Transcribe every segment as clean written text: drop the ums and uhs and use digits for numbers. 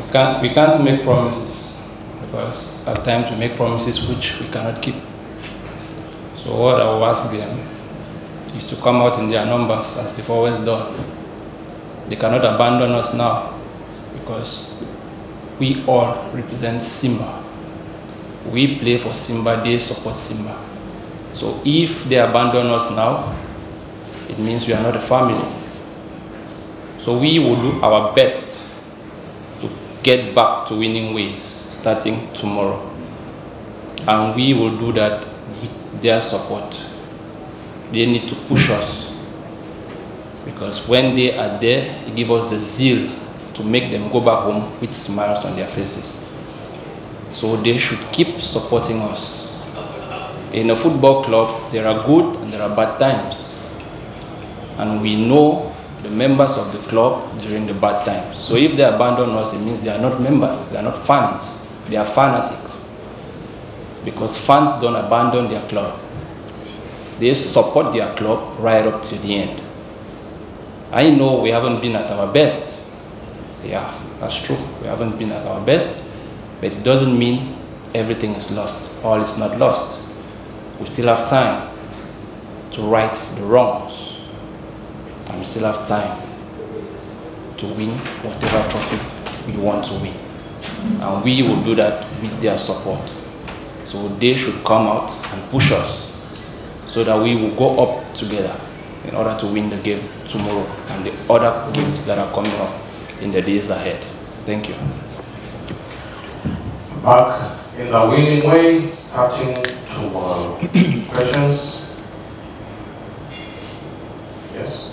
We can't make promises because at times we make promises which we cannot keep. So what I will ask them is to come out in their numbers as they've always done. They cannot abandon us now because we all represent Simba. We play for Simba, they support Simba. So if they abandon us now, it means we are not a family. So we will do our best to get back to winning ways starting tomorrow. And we will do that with their support. They need to push us because when they are there, it gives us the zeal to make them go back home with smiles on their faces. So they should keep supporting us. In a football club, there are good and there are bad times. And we know the members of the club during the bad times. So if they abandon us, it means they are not members, they are not fans, they are fanatics. Because fans don't abandon their club. They support their club right up to the end. I know we haven't been at our best. Yeah, that's true. We haven't been at our best, but it doesn't mean everything is lost. All is not lost. We still have time to right the wrongs. And we still have time to win whatever trophy we want to win. And we will do that with their support. So they should come out and push us so that we will go up together in order to win the game tomorrow and the other games that are coming up in the days ahead. Thank you. Back in the winning way, starting tomorrow. Questions? Yes?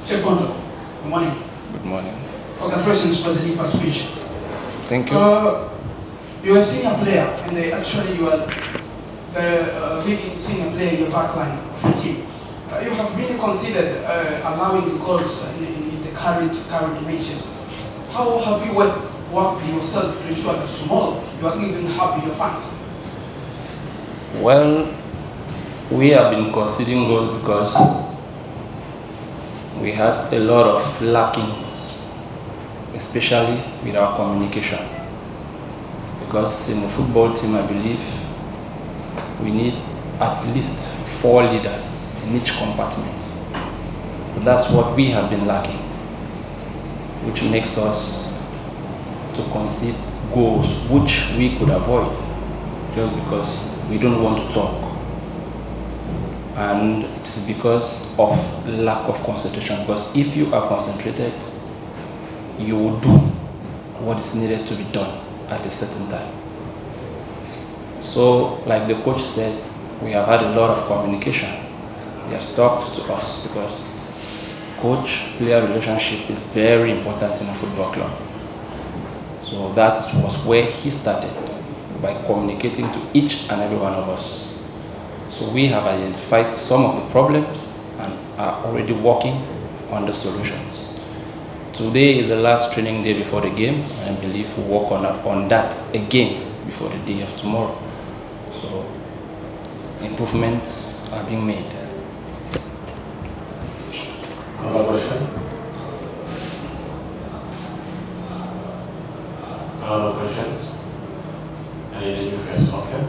Chef Fondo, good morning. Good morning. Congratulations for the Lipa speech. Thank you. You're a senior player, and actually you are the leading senior player in the back line of your team. You have really considered allowing the goals in the current matches. How have you worked yourself to ensure that tomorrow you are even happy your fans? Well, we have been conceding goals because we had a lot of lackings, especially with our communication. Because in a football team, I believe we need at least 4 leaders in each compartment. But that's what we have been lacking, which makes us to concede goals which we could avoid just because we don't want to talk. And it's because of lack of concentration. Because if you are concentrated, you will do what is needed to be done at a certain time. So, like the coach said, we have had a lot of communication. He has talked to us because coach-player relationship is very important in a football club. So that was where he started, by communicating to each and every one of us. So we have identified some of the problems and are already working on the solutions. Today is the last training day before the game, and I believe we'll work on that again before the day of tomorrow. So improvements are being made. Another question? Another question? Any did you first? Okay.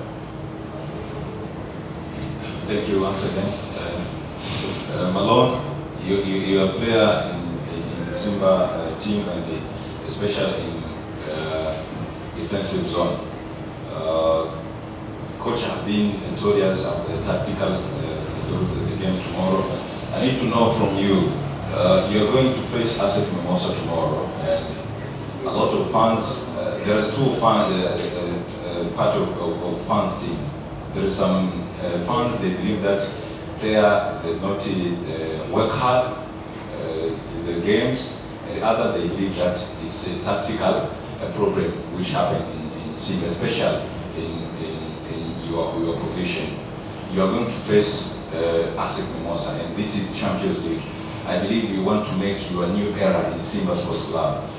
Thank you once again. Malone, you're a player in Simba team, and especially in defensive zone. Coach has been notorious at the tactical through the game tomorrow. I need to know from you, you're going to face Asset Mimosa tomorrow, and a lot of fans, there's two fans, part of fans team. There is some fans, they believe that player did not work hard to the games, and the other they believe that it's a tactical problem which happened in Simba, especially in your position. You are going to face ASEC Mimosa, and this is Champions League. I believe you want to make your new era in Simba Sports Club.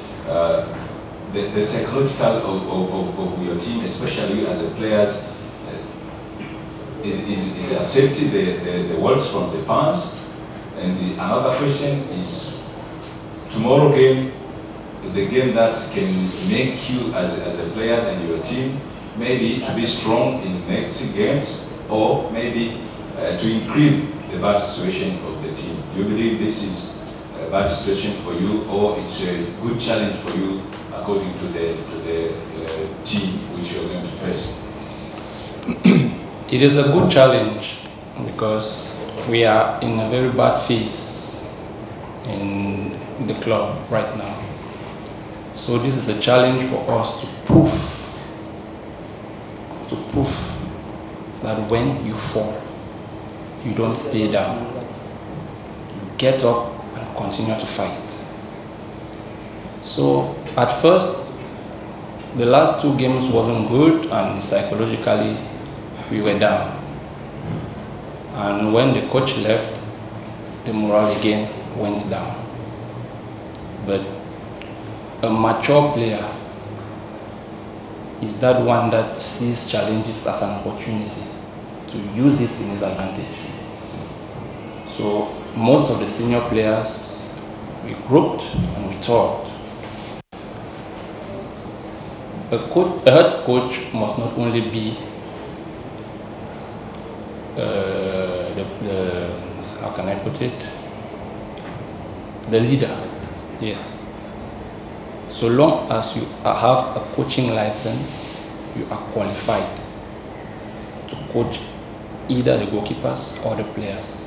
The psychological of your team, especially you as a players, is accepting the words from the fans. And another question is, tomorrow game, the game that can make you as a players and your team, maybe to be strong in next games, or maybe to increase the bad situation of the team. Do you believe this is a bad situation for you, or it's a good challenge for you according to the team which you're going to face? It is a good challenge because we are in a very bad phase in the club right now. So this is a challenge for us to prove that when you fall, you don't stay down. You get up and continue to fight. So at first, the last 2 games wasn't good, and psychologically we were down. And when the coach left, the morale again went down. But a mature player is that one that sees challenges as an opportunity to use it in his advantage. So most of the senior players, we grouped and we talked. A head coach must not only be how can I put it? The leader, yes. So long as you have a coaching license, you are qualified to coach either the goalkeepers or the players.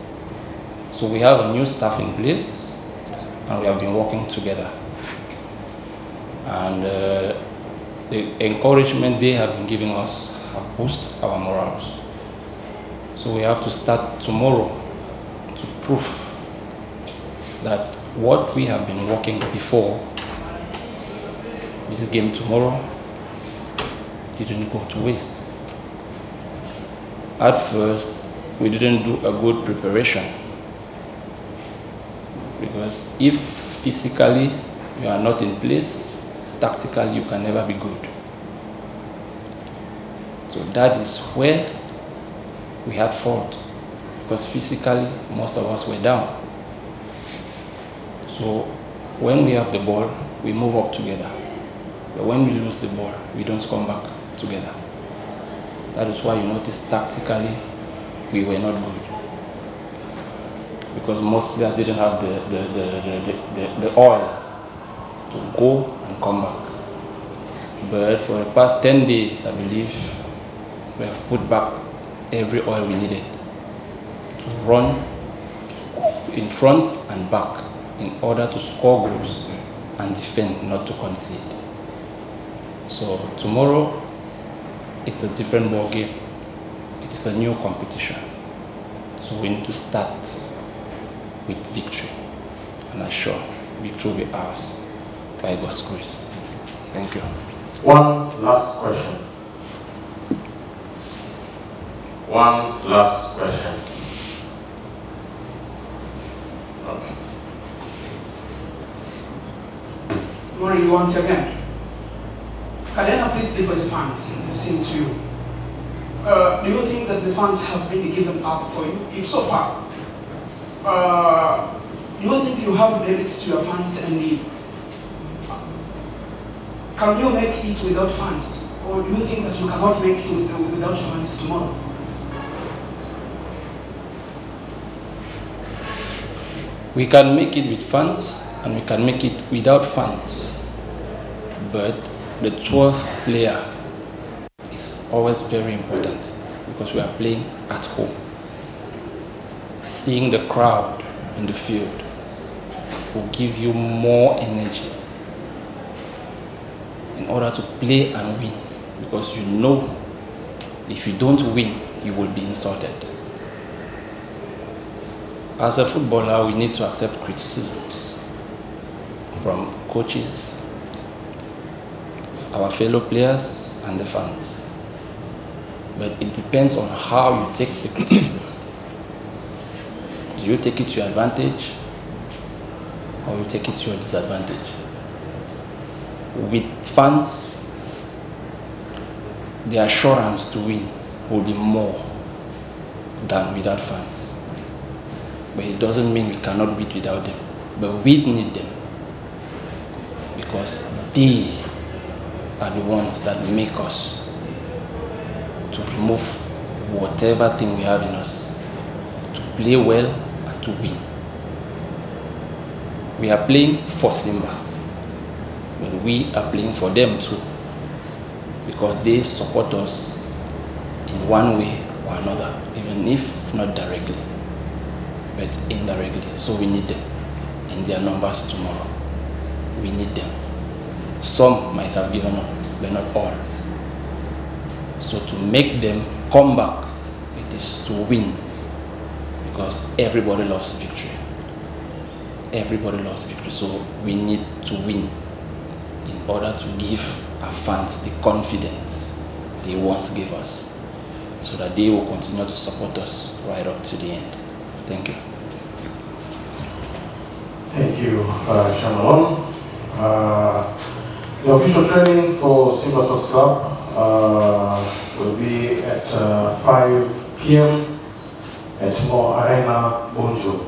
So we have a new staff in place, and we have been working together. And the encouragement they have been giving us have boosted our morals. So we have to start tomorrow to prove that what we have been working before this game tomorrow didn't go to waste. At first, we didn't do a good preparation, because if physically you are not in place, tactically you can never be good. So that is where we had fault, because physically most of us were down. So when we have the ball, we move up together. But when we lose the ball, we don't come back together. That is why you notice tactically we were not good, because most players didn't have the oil to go and come back. But for the past 10 days, I believe we have put back every oil we needed to run in front and back in order to score goals and defend, not to concede. So tomorrow, it's a different ball game. It is a new competition. So we need to start with victory, and I'm sure victory will be ours by God's grace. Thank you. One last question. One last question. Okay. Good morning once again. Kalena, please leave us the fans listening to you. Do you think that the fans have really given up for you? If so far, do you think you have done it to your fans, and can you make it without fans? Or do you think that you cannot make it without fans tomorrow? We can make it with fans, and we can make it without fans. But the 12th player is always very important, because we are playing at home. Seeing the crowd in the field will give you more energy in order to play and win, because you know if you don't win, you will be insulted. As a footballer, we need to accept criticisms from coaches, our fellow players, and the fans. But it depends on how you take the criticism. Do you take it to your advantage, or you take it to your disadvantage? With fans, the assurance to win will be more than without fans. But it doesn't mean we cannot win without them. But we need them. because they are the ones that make us to remove whatever thing we have in us, to play well and to win. We are playing for Simba, but we are playing for them too, because they support us in one way or another, even if not directly, but indirectly. So we need them in their numbers tomorrow. We need them. Some might have given up, but not all. So to make them come back, it is to win, because everybody loves victory. Everybody loves victory, so we need to win in order to give our fans the confidence they once gave us, so that they will continue to support us right up to the end. Thank you. Thank you, Malone. The official training for Simba Sports Club will be at 5 p.m. at Mo Arena, Bunju.